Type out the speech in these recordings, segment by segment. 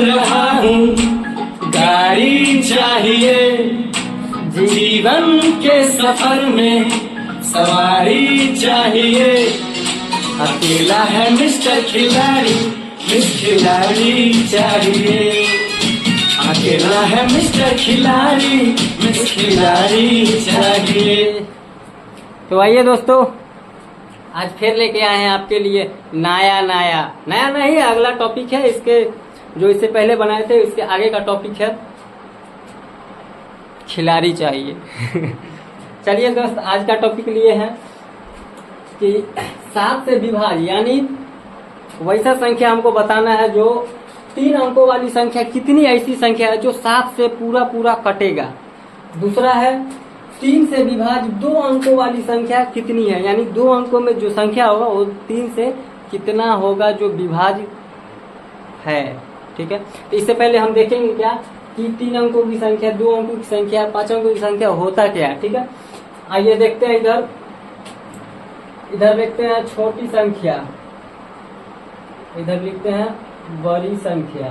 रहा हूँ, गाड़ी चाहिए, जीवन के सफर में सवारी चाहिए। अकेला है मिस्टर खिलाड़ी, मिस खिलाड़ी चाहिए। अकेला है मिस्टर खिलाड़ी, मिस खिलाड़ी चाहिए। तो आइए दोस्तों, आज फिर लेके आए हैं आपके लिए नया नहीं, अगला टॉपिक है इसके, जो इससे पहले बनाए थे इसके आगे का टॉपिक है खिलाड़ी चाहिए। चलिए दोस्त, आज का टॉपिक लिए हैं कि 7 से विभाज्य, यानी वैसा संख्या हमको बताना है जो 3 अंकों वाली संख्या, कितनी ऐसी संख्या है जो 7 से पूरा कटेगा। दूसरा है 3 से विभाज्य 2 अंकों वाली संख्या कितनी है, यानी 2 अंकों में जो संख्या होगा वो 3 से कितना होगा जो विभाज्य है। ठीक है, तो इससे पहले हम देखेंगे क्या कि 3 अंकों की संख्या, 2 अंकों की संख्या, 5 अंकों की संख्या होता क्या है। ठीक है, आइए देखते हैं। इधर लिखते हैं छोटी संख्या, इधर लिखते हैं बड़ी संख्या।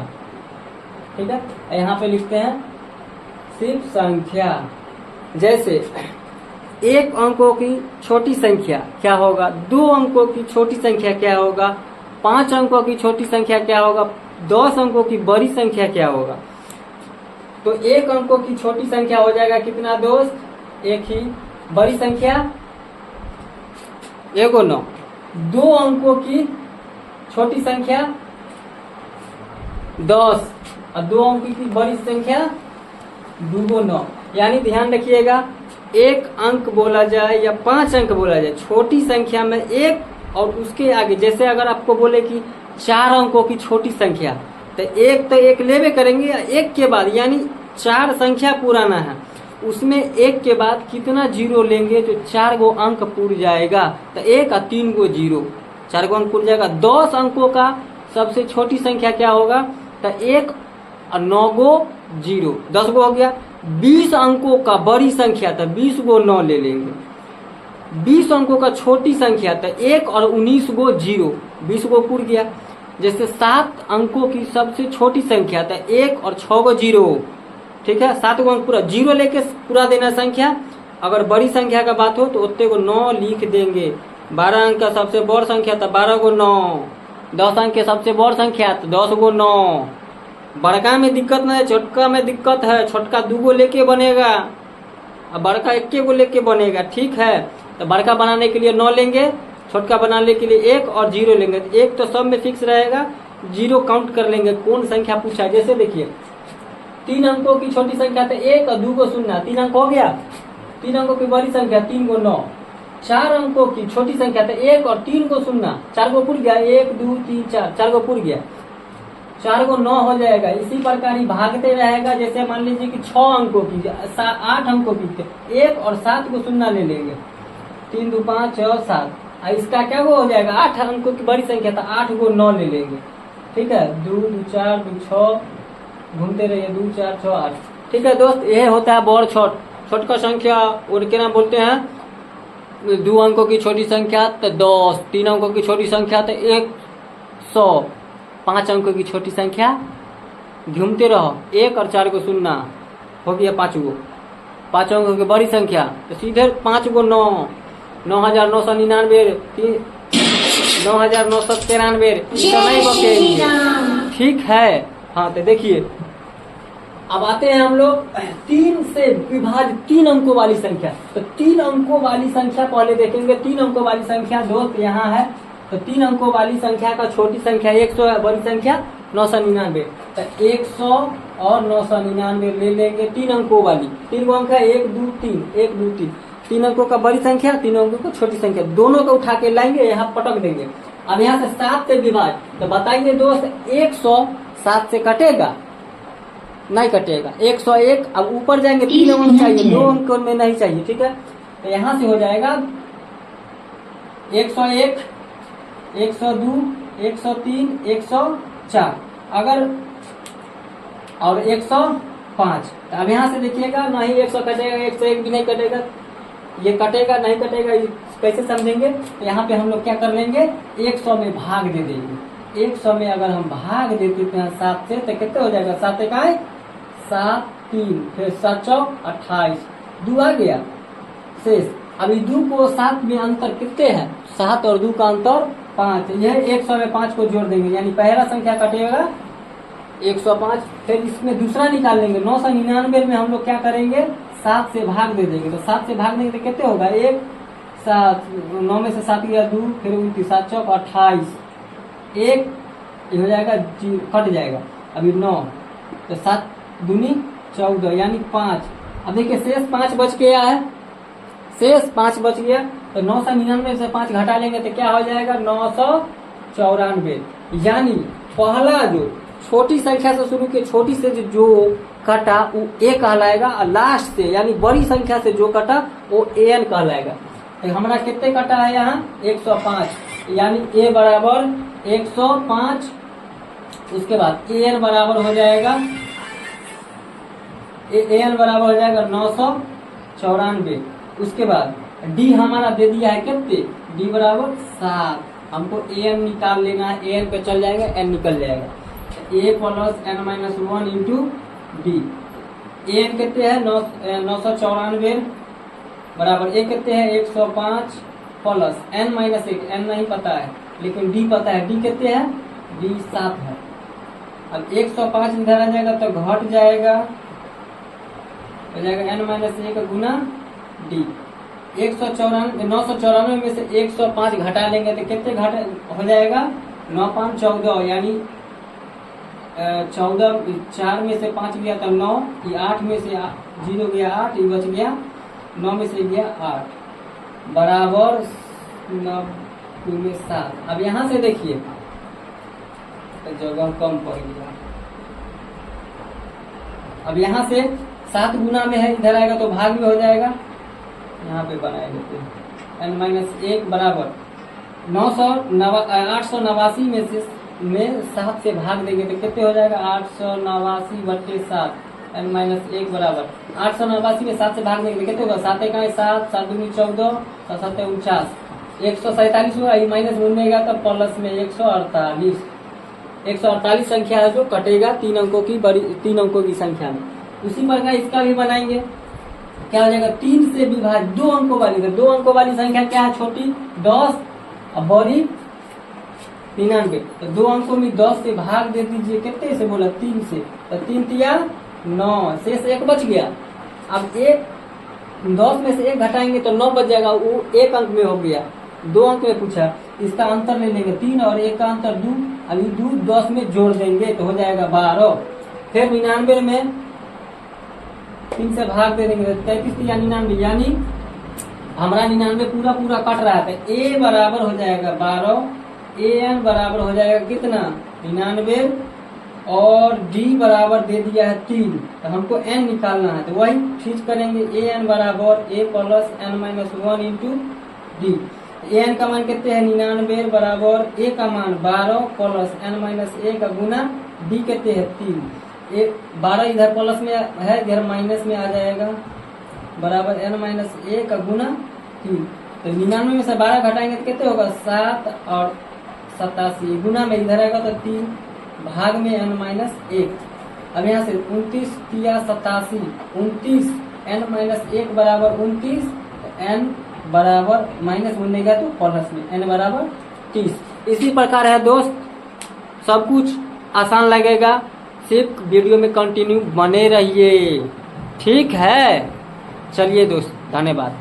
ठीक है, यहाँ पे लिखते हैं सिर्फ संख्या। जैसे 1 अंकों की छोटी संख्या क्या होगा, 2 अंकों की छोटी संख्या क्या होगा, 5 अंकों की छोटी संख्या क्या होगा, 10 अंकों की बड़ी संख्या क्या होगा। तो 1 अंकों की छोटी संख्या हो जाएगा कितना दोस्त, 1 ही। बड़ी संख्या 1 और 9। 2 अंकों की छोटी संख्या 10 और 2 अंकों की बड़ी संख्या 2 और 9। यानी ध्यान रखिएगा, 1 अंक बोला जाए या 5 अंक बोला जाए, छोटी संख्या में 1 और उसके आगे, जैसे अगर आपको बोले कि 4 अंकों की छोटी संख्या, तो 1 लेवे करेंगे, 1 के बाद यानी 4 संख्या पुराना है, उसमें 1 के बाद कितना जीरो लेंगे जो 4 गो अंक पूर जाएगा। तो 1 और 3 गो जीरो, 4 गो अंक पूर जाएगा। 10 अंकों का सबसे छोटी संख्या क्या होगा, तो 1 और 9 गो जीरो, 10 गो हो गया। 20 अंकों का बड़ी संख्या, तो 20 गो 9 ले लेंगे। 20 अंकों का छोटी संख्या, तो 1 और 19 गो जीरो, 20 गो पूर गया। जैसे 7 अंकों की सबसे छोटी संख्या, तो 1 और 6 गो जीरो। ठीक है, 7 गो अंक पूरा, जीरो लेके पूरा देना संख्या। अगर बड़ी संख्या का बात हो तो उतने को 9 लिख देंगे। 12 अंक का सबसे बड़ संख्या, तो 12 गो 9। 10 अंक के सबसे बड़ संख्या, तो 10 गो 9। बड़का में दिक्कत नहीं है, छोटका में दिक्कत है। छोटका 2 गो लेके बनेगा और बड़का 1 गो लेके बनेगा। ठीक है, तो बड़का बनाने के लिए 9 लेंगे, छोटका बनाने के लिए 1 और 0 लेंगे। 1 तो सब में फिक्स रहेगा, 0 काउंट कर लेंगे कौन संख्या पूछा है। जैसे देखिए 3 अंकों की छोटी संख्या, तो 1 और 2 को शून्य, 3 अंक हो गया। 3 अंकों की बड़ी संख्या 3 गो 9। 4 अंकों की छोटी संख्या, तो 1 और 3 को शून्य, 4 को पूर गया। 1 2 3 4, 4 को पूर गया, 4 को 9 हो जाएगा। इसी प्रकार ही भागते रहेगा। जैसे मान लीजिए कि 6 अंकों की, 8 अंकों की, 1 और 7 को शून्य ले लेंगे, 3 2 5 6 7। इसका क्या वो हो जाएगा, 8 अंकों की बड़ी संख्या, तो 8 को 9 ले लेंगे। ठीक है, 2 2 4 2 6, घूमते रहिए, 2 4 6 8। ठीक है दोस्त, यह होता है बड़ छोट का संख्या। और क्या नाम बोलते हैं, 2 अंकों की छोटी संख्या तो 10, 3 अंकों की छोटी संख्या तो 100, 5 अंकों की छोटी संख्या, घूमते रहो, 1 और 4 को शून्य हो गया 5 गो। 5 अंकों की बड़ी संख्या, तो सीधे 5 गो 9, 9999, 9993, नहीं बचेंगे। ठीक है, हाँ तो देखिए अब आते हैं हम लोग 3 से विभाज्य 3 अंकों वाली संख्या। तो 3 अंकों वाली संख्या पहले देखेंगे। 3 अंकों वाली संख्या दोस्त यहाँ है। तो 3 अंकों वाली संख्या का छोटी संख्या 100 है, बड़ी संख्या 999। तो 100 और 999 ले लेंगे 3 अंकों वाली। 3 गो अंक है, 1 2 3, 1 2 3। 3 अंकों का बड़ी संख्या, 3 अंकों का छोटी संख्या, दोनों को उठा के लाएंगे, यहाँ पटक देंगे। अब यहाँ से 7 से विभाज्य, तो बताइए दोस्त 100 7 से कटेगा, नहीं कटेगा। 101, अब ऊपर जाएंगे 3 अंक चाहिए, 2 अंक में नहीं चाहिए। ठीक है, तो यहाँ से हो जाएगा 101, 102, 103, 104, अगर और 105। अब यहाँ से देखिएगा, नहीं 100 कटेगा, 101 भी नहीं कटेगा, ये कटेगा नहीं कटेगा, कैसे समझेंगे। तो यहाँ पे हम लोग क्या कर लेंगे, 100 में भाग दे देंगे। 100 में अगर हम भाग दे देते हैं 7 से तो कितने हो जाएगा? 7 इकाई 7 3, फिर 7 चौक 28, 2 आ गया शेष। अभी 2 को 7 में अंतर कितने हैं? 7 और 2 का अंतर 5। यह 100 में 5 को जोड़ देंगे, यानी पहला संख्या कटेगा 105। फिर इसमें दूसरा निकाल लेंगे 999 में हम लोग क्या करेंगे? 7 से भाग दे देंगे। तो 7 से भाग देंगे तो कितने होगा? 1 7, 9 में से 7 गया 2, फिर 7 चौक 28, 1 हो जाएगा, कट जाएगा। अभी 9 तो 7 दूनी 14 यानी 5। अब देखिए शेष 5 बच गया है, शेष 5 बच गया। तो 999 से 5 घटा लेंगे तो क्या हो जाएगा? 994। यानी पहला जो छोटी संख्या से शुरू के छोटी से जो कटा वो ए कहलाएगा, और लास्ट से यानी बड़ी संख्या से जो कटा वो एन कहलाएगा। तो हमारा कितने कटा है यहाँ? 105, यानी ए बराबर 105। उसके बाद एन बराबर हो जाएगा, एन बराबर हो जाएगा 994। उसके बाद डी हमारा दे दिया है कितने? डी बराबर 7। हमको एन निकाल लेना है, एन पे चल जाएगा, एन निकल जाएगा। A plus n minus 1 into d. N कितने हैं? 994 बराबर ए कितने हैं? 105 प्लस एन माइनस 1, एन नहीं पता है लेकिन डी पता है। डी कितने हैं? डी 7 है। अब 105 इधर आ जाएगा तो घट जाएगा, हो जाएगा एन माइनस 1 गुना डी। 994 में से 105 घटा लेंगे तो कितने घटा हो जाएगा? 9 5 14, यानी 14, 4 में से 5 गया तो 9, 8 में से 0 गया 8, ये बच गया 9 में से गया 8 बराबर 9 में 7। अब यहाँ से देखिए तो जगह कम पड़ गया। अब यहाँ से 7 गुना में है, इधर आएगा तो भाग में हो जाएगा। यहाँ पे बनाए देते हैं एन माइनस 1 बराबर 889 में 7 से भाग देंगे तो कितने हो जाएगा? 889/7 एन माइनस 1 बराबर 889 में 7 से भाग देंगे तो कितने होगा? 7 इकाई 7, 7 दूनी 14, 7 7 49, 147 हुआ। ये माइनस घूमेगा तो प्लस में 148 संख्या है जो कटेगा 3 अंकों की संख्या में। उसी प्रकार इसका भी बनाएंगे। क्या हो जाएगा? 3 से विभाजित 2 अंकों वाली। तो 2 अंकों वाली संख्या क्या है? छोटी 10 और बड़ी 99। तो 2 अंकों में 10 से भाग दे दीजिए। कितने से बोला? 3 से। तो 3 तिया 9, शेष 1 बच गया। अब 10 में से 1 घटाएंगे तो 9 बच जाएगा, वो 1 अंक में हो गया। 2 अंक में पूछा, इसका अंतर ले लेंगे 3 और 1 का अंतर 2। अभी 2 10 में जोड़ देंगे तो हो जाएगा 12। फिर 99 में 3 से भाग दे देंगे 33 या 99, यानी हमारा 99 पूरा कट रहा था। ए बराबर हो जाएगा 12, ए एन बराबर हो जाएगा कितना? 99, और डी बराबर दे दिया है 3। तो हमको एन निकालना है, तो वही चीज करेंगे। ए एन बराबर a plus n minus 1 into d. A n का मान कितने है? 99 बराबर ए का मान 12 प्लस एन माइनस 1 गुना डी कितने है? 3। 12 इधर प्लस में है, इधर माइनस में आ जाएगा, बराबर एन माइनस 1 गुना 3। तो 99 में से 12 घटाएंगे तो कितने होगा? 7 और 87, गुना में इधर आएगा तो 3, भाग में एन माइनस 1। अब यहाँ से 29 या 87, 29 एन माइनस 1 बराबर 29, एन बराबर माइनस बनेगा तो प्लस में एन बराबर 30। इसी प्रकार है दोस्त, सब कुछ आसान लगेगा, सिर्फ वीडियो में कंटिन्यू बने रहिए। ठीक है, चलिए दोस्त, धन्यवाद।